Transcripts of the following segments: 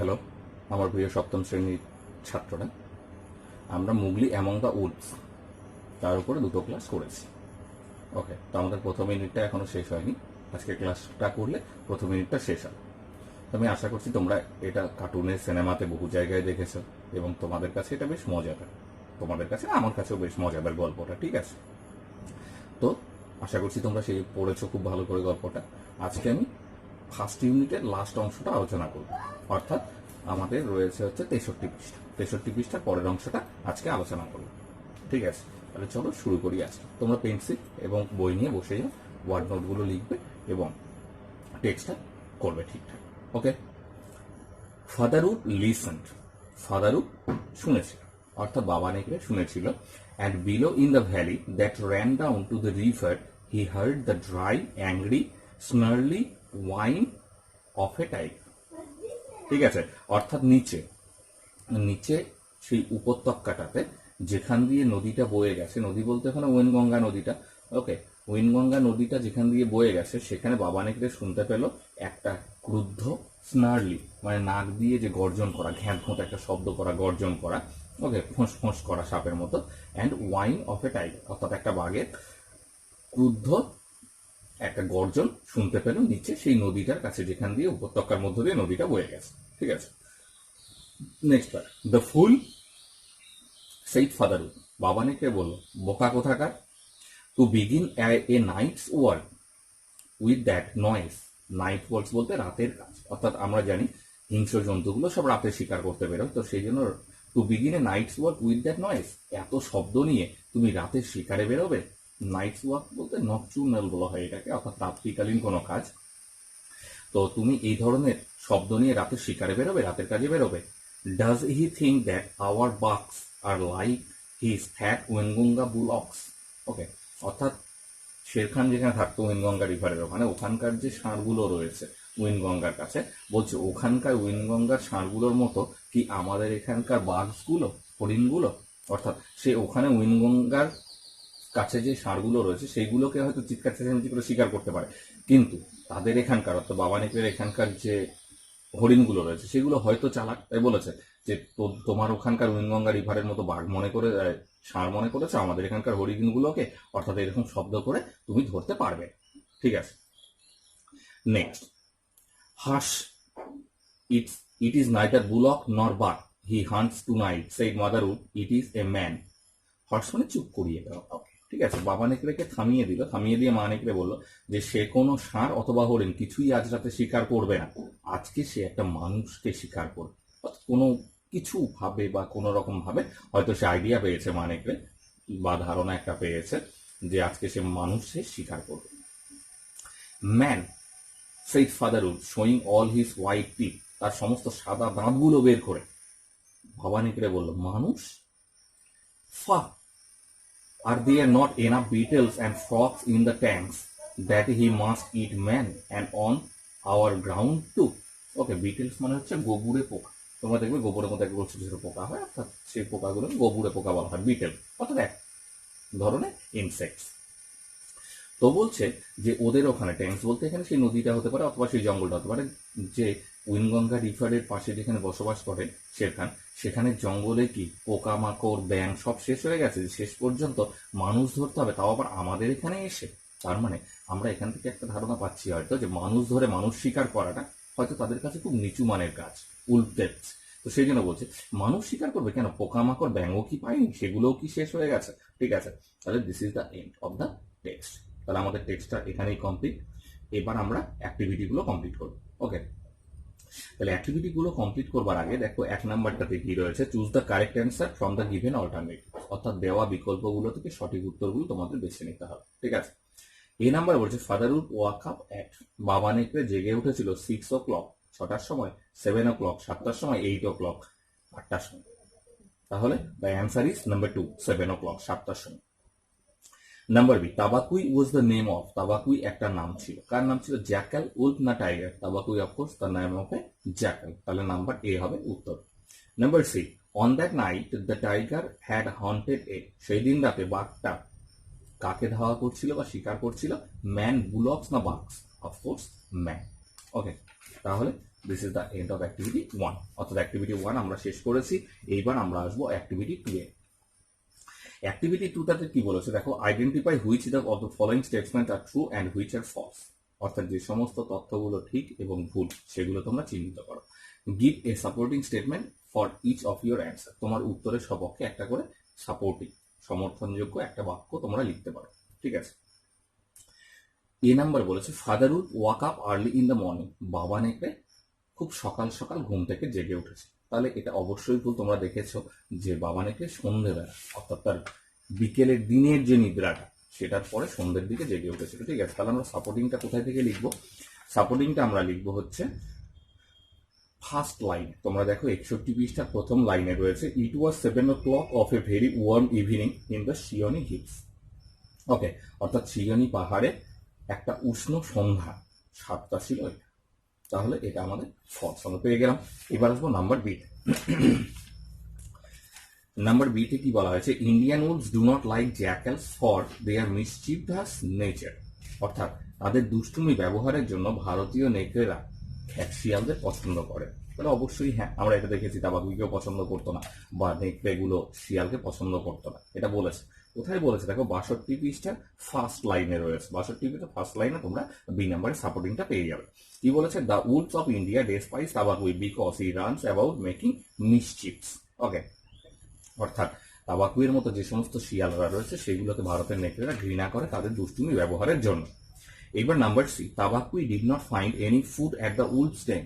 Hello আমার প্রিয় সপ্তম শ্রেণীর ছাত্ররা, আমরা মুগলি অ্যামং দ্য উডস তার উপরে দুটো ক্লাস করেছি। ওকে, তো আমাদের প্রথম ইউনিটটা এখনো শেষ হয়নি। আজকে ক্লাসটা করলে প্রথম ইউনিটটা শেষ হবে। আমি আশা করছি তোমরা এটা কার্টুনে, সিনেমাতে বহু জায়গায় দেখেছো এবং তোমাদের কাছে এটা বেশ মজাদার। তোমাদের কাছে আমার কাছেও বেশ মজাদার গল্পটা, ঠিক আছে? তো আশা করছি তোমরা সেই পড়েছো খুব ভালো করে গল্পটা। আজকে আমি ফার্স্ট ইউনিটের লাস্ট অংশটা আলোচনা করব, অর্থাৎ আমাদের রয়েছে হচ্ছে 63 পৃষ্ঠার পরের অংশটা আজকে আলোচনা করব, ঠিক আছে? তাহলে চলো শুরু করি। আজকে তোমরা পেন্সিল এবং বই নিয়ে বসে যাও, ওয়ার্ড নোটগুলো লিখবে এবং টেক্সটটা করবে ঠিকঠাক। ওকে। ফাদারউড লিসেন্ড, ফাদারউড শুনেছিল, অর্থাৎ বাবা নেকড়ে শুনেছিল। And below in the valley that ran down to the river he heard the dry angry snarly whine of a টাইপ। ঠিক আছে, অর্থাৎ নিচে নিচে সেই উপত্যকাটাতে যেখান দিয়ে নদীটা বয়ে গেছে, নদী বলতে এখানে ওয়েনগঙ্গা নদীটা, ওকে, ওয়েনগঙ্গা নদীটা যেখান দিয়ে বয়ে গেছে সেখানে বাবা নেকড়ে শুনতে পেল একটা ক্রুদ্ধ স্নার্লি, মানে নাক দিয়ে যে গর্জন করা, ঘ্যাঁত ঘোঁত একটা শব্দ করা, গর্জন করা, ওকে, ফোঁস ফোঁস করা সাপের মতো। And wine of a tiger, অর্থাৎ একটা বাঘের ক্রুদ্ধ একটা গর্জন শুনতে পেল নিচে সেই নদীটার কাছে, যেখান দিয়ে উপত্যকার মধ্য দিয়ে নদীটা বয়ে গেছে। ঠিক আছে, নেক্সট বার। দ্য ফুল সেইড ফাদারউড, বাবা নেকড়ে বলল, বোকা কোথাকার, to begin a night's work with that noise. Night works বলতে রাতের কাজ, অর্থাৎ আমরা জানি হিংস্র জন্তুগুলো সব রাতে শিকার করতে বেরোয়, তো সেই জন্য to begin a night's work with that noise, এত শব্দ নিয়ে তুমি রাতের শিকারে বেরোবে। নাইটস ওয়ার্ক বলতে নকচুর্নাল বলা হয় এটাকে, অর্থাৎ রাত্রিকালীন কোনো কাজ। তো তুমি এই ধরনের শব্দ নিয়ে রাতের শিকারে বেরোবে, রাতের কাজে বেরোবে। Does he think that our বাক্স আর লাইক হিজ ফ্যাট ওয়েনগঙ্গা বুলক্স। ওকে, অর্থাৎ শেরখান যেখানে থাকতো ওয়েনগঙ্গা রিভারের ওখানে, ওখানকার যে ষাঁড়গুলো রয়েছে উইনগঙ্গার কাছে, বলছে ওখানকার উইনগঙ্গার ষাঁড়গুলোর মতো কি আমাদের এখানকার বাঘগুলো, হরিণগুলো, অর্থাৎ সে ওখানে উইনগঙ্গার কাছে যে ষাঁড়গুলো রয়েছে সেইগুলোকে হয়তো চিৎকার চেঁচামেচি করে শিকার করতে পারে, কিন্তু তাদের এখানকার, অর্থাৎ বাবা নেকড়ের এখানকার যে হরিণগুলো রয়েছে সেগুলো হয়তো চালাক, তাই বলেছে যে তোমার ওখানকার উইনগঙ্গা রিভারের মতো বাঘ মনে করে, ষাঁড় মনে করেছে আমাদের এখানকার হরিণগুলোকে, অর্থাৎ এরকম শব্দ করে তুমি ধরতে পারবে। ঠিক আছে, next. Hush, it is neither bullock nor buck, he hunts tonight, said Mother Wolf, it is a man. Hush মানে চুপ করিয়ে দেওয়া, ঠিক আছে, বাবা নেকড়েকে থামিয়ে দিল, থামিয়ে দিয়ে মা নেকড়ে বললো যে সে কোনো ষাঁড় অথবা হরিণ কিছুই আজ রাতে শিকার করবে না, আজকে সে একটা মানুষকে শিকার করবে। অর্থাৎ কোনো কিছু ভাবে বা কোনো রকম ভাবে হয়তো সে আইডিয়া পেয়েছে মা নেকড়ে, বা ধারণা একটা পেয়েছে যে আজকে সে মানুষের শিকার করবে। Man, said Father Wolf, showing all his white teeth, তার সমস্ত সাদা দাঁতগুলো বের করে বাবা নেকড়ে বলল, মানুষ? ফা, are there not enough beetles and frogs in the tanks that he must eat man and on our ground too? ওকে, বিটেলস মানে হচ্ছে গোবুরে পোকা। তোমরা দেখবে গোবরের মধ্যে একটা ছোট ছোট পোকা হয়, অর্থাৎ সেই পোকাগুলো গোবুরে পোকা বলা হয়, বিটেল, অর্থাৎ এক ধরনের ইনসেক্টস। তো বলছে যে ওদের ওখানে, ট্যাঙ্কস বলতে এখানে সেই নদীটা হতে পারে অথবা সেই জঙ্গলটা হতে পারে, যে উইনগঙ্গা রিভারের পাশে যেখানে বসবাস করে শেরখান, সেখানে জঙ্গলে কি পোকামাকড়, ব্যাঙ সব শেষ হয়ে গেছে, শেষ পর্যন্ত মানুষ ধরতে হবে, তাও আবার আমাদের এখানে এসে। তার মানে আমরা এখান থেকে একটা ধারণা পাচ্ছি হয়তো যে মানুষ ধরে মানুষ শিকার করাটা হয়তো তাদের কাছে খুব নিচু মানের কাজ, উল্টেজ। তো সেই জন্য বলছে মানুষ শিকার করবে কেন, পোকামাকড় ব্যাঙও কি পাইনি, সেগুলোও কি শেষ হয়ে গেছে। ঠিক আছে, তাহলে this is the end of the text. তাহলে আমাদের টেক্সটটা এখানেই কমপ্লিট। এবার আমরা অ্যাক্টিভিটিগুলো কমপ্লিট করব। ওকে, তাহলে অ্যাক্টিভিটিগুলো কমপ্লিট করবার আগে দেখো 1 নাম্বারটাতে কি রয়েছে, choose the correct answer from the given alternative, অর্থাৎ দেওয়া বিকল্পগুলো থেকে সঠিক উত্তরগুলো তোমাদের বেছে নিতে হবে। ঠিক আছে, এই নাম্বার বলছে ফাদারউড ওয়াক আপ অ্যাট, বাবা নেকড়ে জেগে উঠেছিল 6 o'clock 6টার সময়, 7 o'clock 7টার সময়, 8 o'clock 8টার সময়। তাহলে the answer is number 2, 7 o'clock 7টার সময়। Number B, Tabaqui was the name of, Tabaqui একটা নাম ছিল, কার নাম ছিল, জ্যাকাল, উলফ না tiger? Tabaqui of course the name of a jackal, তাহলে নাম্বার এ হবে উত্তর। Number C, on that night the tiger had haunted a, সেই দিন রাতে বাঘটা কাকে ধাওয়া করছিল বা শিকার করছিল, ম্যান, বুলক্স না বাঘস? Of course man. ওকে, তাহলে this is the end of activity 1, অর্থাৎ অ্যাক্টিভিটি 1 আমরা শেষ করেছি। এইবার আমরা আসবো অ্যাক্টিভিটি 2 এ। অ্যাক্টিভিটি 2টাতে কি বলেছে দেখো, identify which of the following statement are true and which are false, অর্থাৎ যে সমস্ত তথ্যগুলো ঠিক এবং ভুল সেগুলো তোমরা চিহ্নিত করো। Give a supporting statement for each of your answer, তোমার উত্তরের সপক্ষে একটা করে সাপোর্টিং সমর্থনযোগ্য একটা বাক্য তোমরা লিখতে পারো। ঠিক আছে, এ নাম্বার বলেছে father would wake up early in the morning, বাবা নেকড়ে খুব সকাল সকাল ঘুম থেকে জেগে উঠেছে। তাহলে এটা অবশ্যই ভুল। তোমরা দেখেছো যে বাবা নেকড়ে সন্ধ্যেবেলা, অর্থাৎ তার বিকেলের দিনের যে নিদ্রাটা সেটার পরে সন্ধ্যের দিকে জেগে উঠেছিল। ঠিক আছে, তাহলে আমরা সাপোর্টিংটা কোথায় থেকে লিখবো? সাপোর্টিংটা আমরা লিখবো হচ্ছে ফার্স্ট লাইন। তোমরা দেখো 61 পৃষ্ঠার প্রথম লাইনে রয়েছে, it was 7 o'clock of a very warm evening in the Seeonee hills. Okay, অর্থাৎ শিয়নি পাহাড়ে একটা উষ্ণ সন্ধ্যা 7টা ছিল এটা। তাহলে এটা আমাদের ফলস আমরা পেয়ে গেলাম। এবার আসবো নাম্বার বি। নাম্বার বিতে কি বলা হয়েছে, Indian wolves do not like jackals for their mischievous nature, অর্থাৎ তাদের দুষ্টুমি ব্যবহারের জন্য ভারতীয় নেকড়েরা শিয়ালদের পছন্দ করে। তাহলে অবশ্যই হ্যাঁ, আমরা এটা দেখেছি তাবাকুইকেও পছন্দ করতো না, বা নেকড়েগুলো শিয়ালকে পছন্দ করতো না, এটা বলেছে। কোথায় বলেছে দেখো, 62 পৃষ্ঠার ফার্স্ট লাইনে রয়েছে। 62 পৃষ্ঠার ফার্স্ট লাইনে তোমরা বি নাম্বারের সাপোর্টিংটা পেয়ে যাবে। কি বলেছে, the woods of India despise Tabaqui because he runs about making মিসচিভস। ওকে, অর্থাৎ তাবাকুইয়ের মতো যে সমস্ত শিয়ালরা রয়েছে সেগুলোকে ভারতের নেকড়েরা ঘৃণা করে তাদের দুষ্টুমি ব্যবহারের জন্য। এইবার number C, Tabaqui did not find any food at the wolf's den,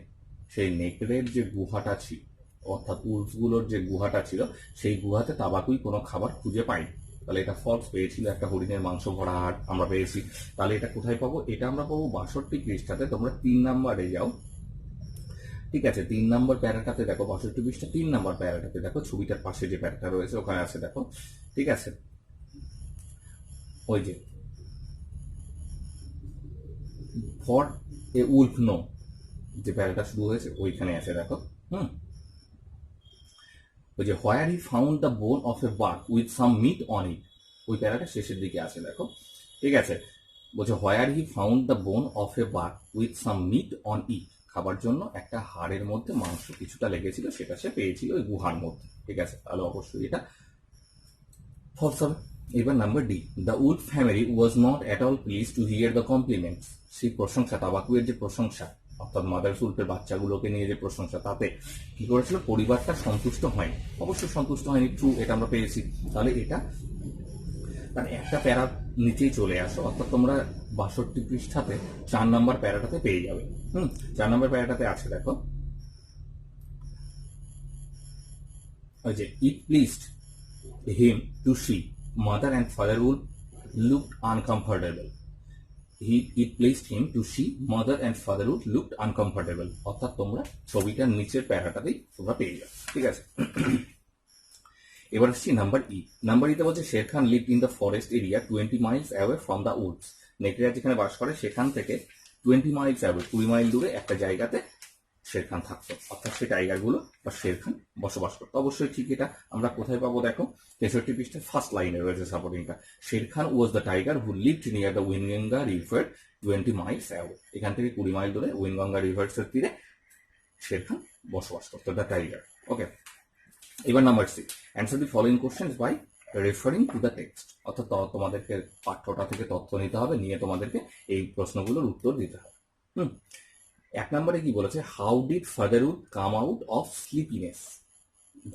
সেই নেকড়ের যে গুহাটা ছিল, অর্থাৎ উলসগুলোর যে গুহাটা ছিল সেই গুহাতে তাবাকুই কোনো খাবার খুঁজে পায়নি। তাহলে এটা ফলস পেয়েছিল, একটা হরিণের মাংস ভরা হাট আমরা পেয়েছি। তাহলে এটা কোথায় পাবো? এটা আমরা পাবো 62 পৃষ্ঠাতে। তোমরা 3 নাম্বারে যাও। ঠিক আছে, 3 নম্বর প্যারাটাতে দেখো, 62 পৃষ্ঠা 3 নম্বর প্যারাটাতে দেখো, ছবিটার পাশে যে প্যারাটা রয়েছে ওখানে আছে দেখো। ঠিক আছে, ওই যে ফর এ উলফ নো যে প্যারাটা শুরু হয়েছে ওইখানে আছে দেখো। ওই যে where he found the bone of a buck with some meat on it, ওই প্যারাটা শেষের দিকে আছে দেখো। ঠিক আছে, বলছে where he found the bone of a buck with some meat on it, খাবার জন্য একটা হাড়ের মধ্যে মাংস কিছুটা লেগেছিল, সেটা সে পেয়েছিল ওই গুহার মধ্যে। ঠিক আছে, তাহলে অবশ্যই এটা ফলস হবে। এবার number D, the wood family was not at all please two here the compliments, সেই প্রশংসা, তাবাকুয়ের যে প্রশংসা, অর্থাৎ মাদার উল্ফের বাচ্চাগুলোকে নিয়ে যে প্রশংসা, তাতে কি করেছিল, পরিবারটা সন্তুষ্ট হয়নি। অবশ্যই সন্তুষ্ট হয়নি, ট্রু, এটা আমরা পেয়েছি। তাহলে এটা মানে একটা প্যারা নিচেই চলে আসো, অর্থাৎ তোমরা 62 পৃষ্ঠাতে 4 নম্বর প্যারাটাতে পেয়ে যাবে। 4 নম্বর প্যারাটাতে আছে দেখো, ওই যে it pleased him to see mother and father উড looked uncomfortable. It pleased him to see mother and fatherhood looked uncomfortable, অর্থাৎ তোমরা ছবিটার নিচের প্যারাটাতেই তোমরা পেয়ে যাবে। ঠিক আছে, এবার আসছি নাম্বার ই। নাম্বার ইতে বলছে Shere Khan lived in the forest area 20 miles away from the woods, নেকড়েরা যেখানে বাস করে সেখান থেকে 20 miles অ্যাওয়ে, 20 মাইল দূরে একটা জায়গাতে শের খান থাকতো, অর্থাৎ সেই টাইগারগুলো বা শের খান বসবাস করতো। অবশ্যই ঠিক, এটা আমরা কোথায় পাবো দেখো, 63 পৃষ্ঠার ফার্স্ট লাইনে রয়েছে সাপোর্টিংটা, Shere Khan was the tiger who lived near the Waingunga river 20 miles away, এখান থেকে 20 মাইল দূরে উইনগঙ্গা রিভার্সের তীরে শের খান বসবাস করতো, দ্য টাইগার। ওকে, এবার number C, answer the following questions by referring to the text, অর্থাৎ তোমাদেরকে পাঠ্যটা থেকে তথ্য নিতে হবে, নিয়ে তোমাদেরকে এই প্রশ্নগুলোর উত্তর দিতে হবে। 1 নম্বরে কি বলেছে, how did fatherhood come out of sleepiness,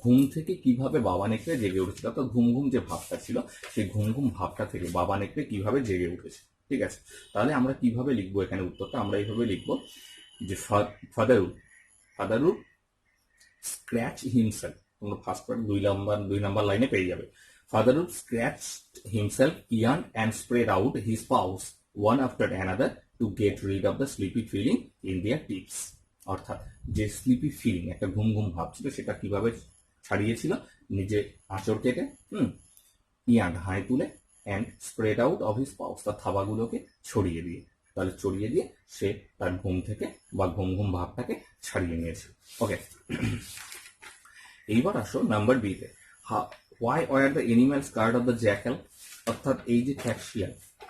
ঘুম থেকে কিভাবে বাবা নেকড়ে জেগে উঠেছিল, অর্থাৎ ঘুম ঘুম যে ভাবটা ছিল সেই ঘুম ঘুম ভাবটা থেকে বাবা নেকড়ে কিভাবে জেগে উঠেছে। ঠিক আছে, তাহলে আমরা কিভাবে লিখবো এখানে উত্তরটা, আমরা এইভাবে লিখবো যে ফাদারহুড স্ক্র্যাচ হিমসেলফ, তোমরা ফার্স্ট পার্ট 2 নম্বর লাইনে পেয়ে যাবে। Father wolf scratched himself, yawned and spread out his paws one after another to get rid of the sleepy feeling in their tips, অর্থাৎ যে স্লিপি ফিলিং, একটা ঘুম ঘুম ভাব ছিল, সেটা কিভাবে ছাড়িয়েছিল, নিজে আঁচড় কেটে, ইয়ার্ন হাই তুলে, and spread out of his paws, তার থাবাগুলোকে ছড়িয়ে দিয়ে, তাহলে ছড়িয়ে দিয়ে সে তার ঘুম থেকে বা ঘুম ঘুম ভাবটাকে ছাড়িয়ে নিয়েছে। ওকে, এইবার আসো নাম্বার বিতে, why were the animal scared of the jackal, অর্থাৎ এই যে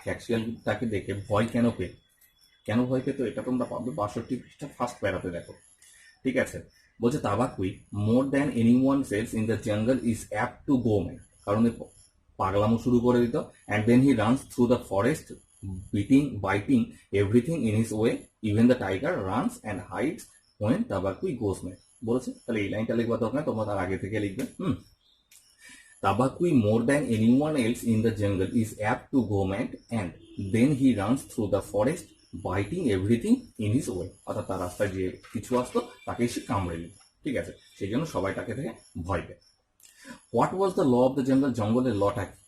খ্যাকশিয়ালটাকে দেখে ভয় কেন পেল, কেন ভয় পেত এটা তোমরা পাবে 62 পৃষ্ঠা ফার্স্ট প্যারাতে দেখো। ঠিক আছে, বলছে Tabaqui more than any one else in the jungle is apt to go mad, কারণ পাগলামো শুরু করে দিত। And then he runs through the forest biting everything in his way, even the tiger runs and hides when Tabaqui goes mad. বলেছে, তাহলে এই লাইনটা লিখবা দরকার, তোমরা তার আগে থেকে লিখবে। Tabakui more than anyone else in the jungle is apt to go mad, and then he runs through the forest biting everything in his way. অর্থাৎ তার রাস্তায় যে কিছু আসতো তাকে সে কামড়ে নিত। ঠিক আছে, সেই জন্য সবাই তাকে থেকে ভয় পেত। What was the law of the jungle? জঙ্গলের লটা কি?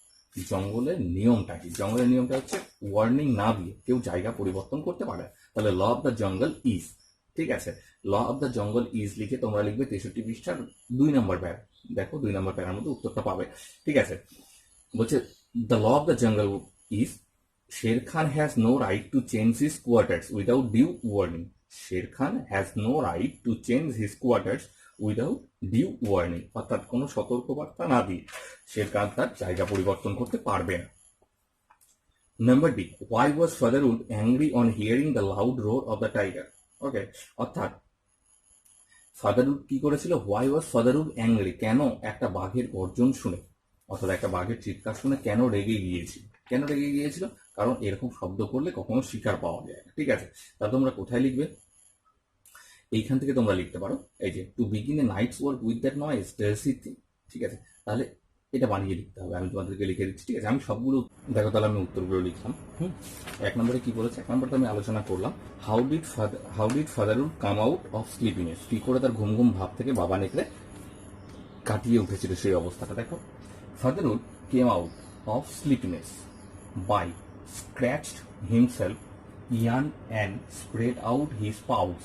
জঙ্গলের নিয়মটা কি? জঙ্গলের নিয়মটা হচ্ছে ওয়ার্নিং না দিয়ে কেউ জায়গা পরিবর্তন করতে পারে। তাহলে law of the jungle is, ঠিক আছে, law of the jungle is লিখে তোমরা লিখবে 63 পৃষ্ঠার 2 নম্বর প্যারা। দেখো 2 নম্বর প্যারার মধ্যে উত্তরটা পাবে। ঠিক আছে, বলছে the law of the jungle is Sher Khan has no right to change his quarters without due warning. Sher Khan has no right to change his quarters without due warning, অর্থাৎ কোনো সতর্কবার্তা না দিয়ে শের খান তার জায়গা পরিবর্তন করতে পারবে না। Number D, why was father wolf angry on hearing the loud roar of the tiger. Okay, অর্থাৎ ফাদারউড কি করেছিল? হোয়াই ওয়াজ ফাদারউড অ্যাংরি, কেন একটা বাঘের গর্জন শুনে, অর্থাৎ একটা বাঘের চিৎকার শুনে কেন রেগে গিয়েছিল? কেন রেগে গিয়েছিল? কারণ এরকম শব্দ করলে কখনো শিকার পাওয়া যায় না। ঠিক আছে, তা তোমরা কোথায় লিখবে? এইখান থেকে তোমরা লিখতে পারো, এই যে to begin a night's work with that noise does he think. ঠিক আছে, তাহলে এটা বানিয়ে লিখতে হবে, আমি তোমাদেরকে লিখে দিচ্ছি। ঠিক আছে, আমি সবগুলো দেখো, তাহলে আমি উত্তরগুলো লিখলাম। এক নম্বরে কি বলেছে? এক নম্বরটা আমি আলোচনা করলাম, how did father wolf come out of sleepiness, কি করে তার ঘুম ঘুম ভাব থেকে বাবা নেকড়ে কাটিয়ে উঠেছিল সেই অবস্থাটা। দেখো, father wolf came out of sleepiness by scratched himself yawn and spread out his paws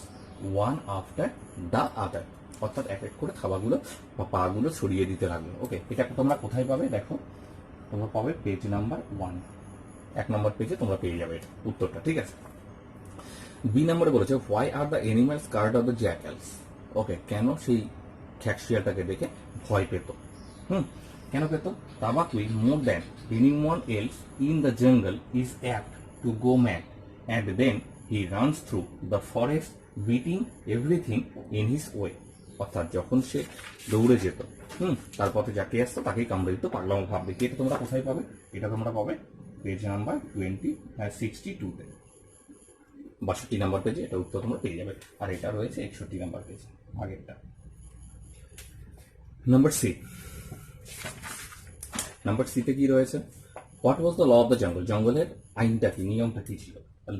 one after the other, অর্থাৎ এক এক করে খাবারগুলো বা পাগুলো ছড়িয়ে দিতে লাগলো। ওকে, এটা তোমরা কোথায় পাবে? দেখো, তোমরা পাবে পেজ নাম্বার 1, 1 নম্বর পেজে তোমরা পেয়ে যাবে এটা উত্তরটা। ঠিক আছে, বি নম্বরে বলেছে why are the animals scared of the jackals. Okay, কেন সেই খ্যাকশিয়ালটাকে দেখে ভয় পেত? কেন পেত? Tabaqui more than anyone else in the jungle is apt to go mad, and then he runs through the forest beating everything in his way, অর্থাৎ যখন সে দৌড়ে যেত তার পথে যাকে আসতো তাকেই কামড়ে দিত পাগলামো ভাব দেখি। এটা তোমরা কোথায় পাবে? এটা তোমরা পাবে পেজ নাম্বার 62-তে, 62 নম্বর পেজে এটা উত্তর তোমরা পেয়ে যাবে। আর এটা রয়েছে 61 নম্বর পেজে আগেরটা। নাম্বার সি, নাম্বার সিতে কি রয়েছে? What was the law of the jungle? জঙ্গলের আইনটা কি, নিয়মটা কি ছিল?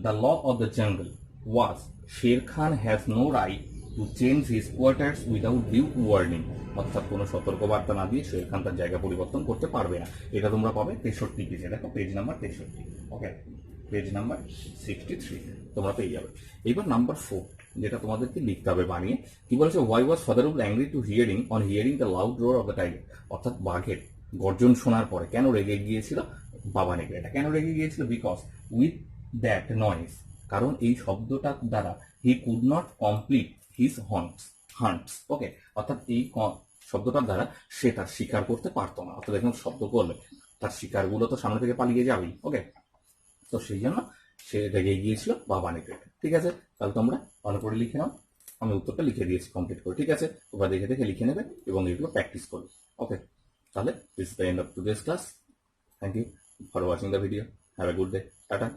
The law of the jungle was Sher Khan has no right to change his quarters without due warning, অর্থাৎ কোনো সতর্কবার্তা না দিয়ে শের খান তার জায়গা পরিবর্তন করতে পারবে না। এটা তোমরা পাবে 63 পেজে, দেখো পেজ নাম্বার 63। ওকে, পেজ নাম্বার 63 তোমরা পেয়ে যাবে। এবার নাম্বার 4, যেটা তোমাদেরকে লিখতে হবে বানিয়ে, কি বলেছে? Why was father wolf angry to on hearing the loud roar of the tiger, অর্থাৎ বাঘের গর্জন শোনার পরে কেন রেগে গিয়েছিল বাবা নেকড়ে? এটা কেন রেগে গিয়েছিল? বিকজ উইথ দ্যাট নয়েজ, কারণ এই শব্দটার দ্বারা he could not complete his hunts. Okay, অর্থাৎ এই শব্দটার দ্বারা সে তার শিকার করতে পারতো না, অর্থাৎ এখন শব্দ করলে তার শিকারগুলো তো সামনে থেকে পালিয়ে যাবেই। ওকে, তো সেই জন্য সে রেগে গিয়েছিল বাবা নেকড়ে। ঠিক আছে, তাহলে তোমরা ভালো করে লিখে নাও, আমি উত্তরটা লিখে দিয়েছি কমপ্লিট করে। ঠিক আছে, তোমরা দেখে দেখে লিখে নেবে এবং এগুলো প্র্যাকটিস করবে। ওকে, তাহলে this is the end of today's class. Thank you for watching the video. Have a good day. Tata.